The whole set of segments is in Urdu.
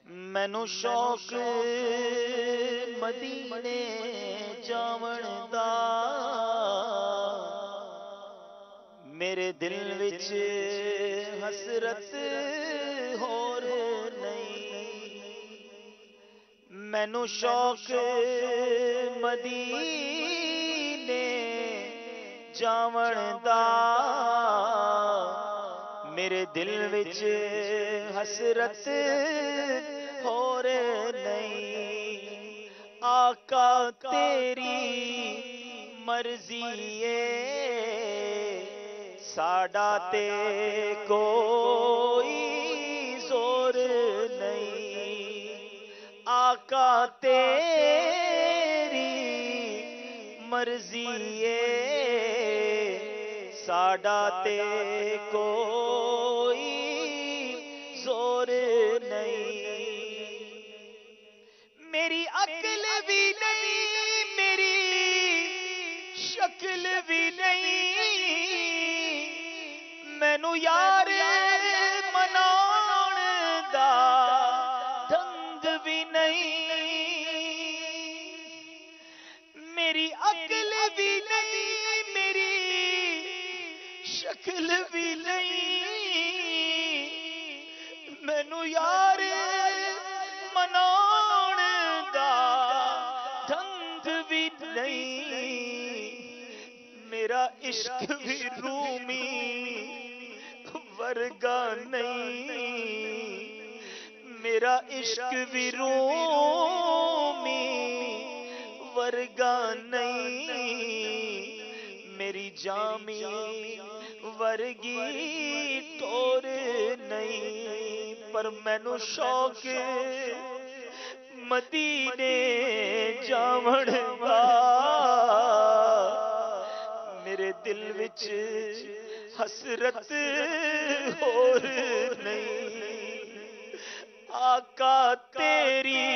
مینو شوق مدینے جاون دا، میرے دل وچ حسرت ہور نہیں۔ مینو شوق مدینے جاون دا، میرے دل وچ حسرت ہور نہیں۔ آقا تیری مرضی ساڈا تے کوئی زور نہیں۔ آقا تیری مرضی ساڈا تے کوئی زور نہیں۔ میری عقل بھی نہیں، میری شکل بھی نہیں، مینو یار مناؤن دا ڈھنگ بھی نہیں۔ میری عقل بھی نہیں، میری شکل بھی نہیں، مینو یار مناؤن دا ڈھنگ بھی نہیں۔ میرا عشق بھی رومی ورگا نہیں، میرا عشق بھی رومی ورگا نہیں۔ میری جامی ورگی ٹور نہیں، پر مینو شوق مدینے جاون دا، میرے دل وچ حسرت ہور نہیں۔ آقا تیری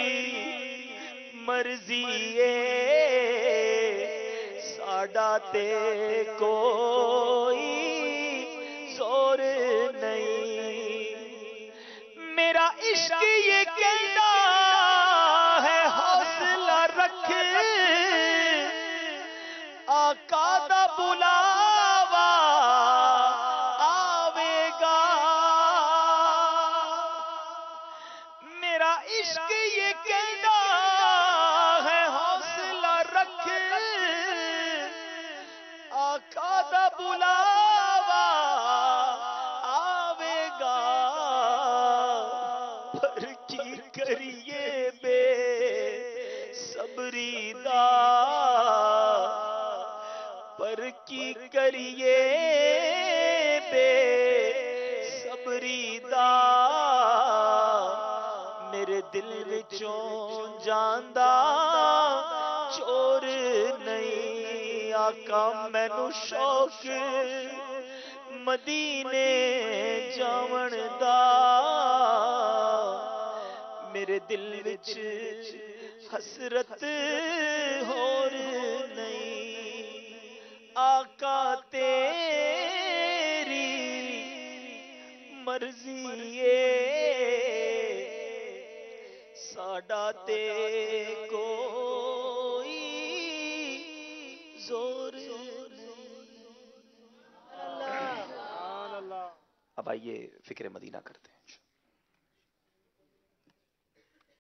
مرضی ساڈا تے کوئی زور نہیں۔ میرا عشق یہ کہتا ہے حوصلہ رکھ، آقا دا بلاوا آوے گا۔ میرا عشق یہ کہتا ہے حوصلہ رکھ، آقا دا بلاوا آوے گا۔ پر کی کریے بے صبری دا، پر کی کریے بے صبری دا، میرے دل وچوں جاندا چور نہیں۔ آقا مینو شوق مدینے جاون دا، میرے دل وچ حسرت ہور نہیں۔ آقا تیری مرضی ساڈا تے کوئی زور نہیں۔ اب آئیے فکر مدینہ کرتے ہیں۔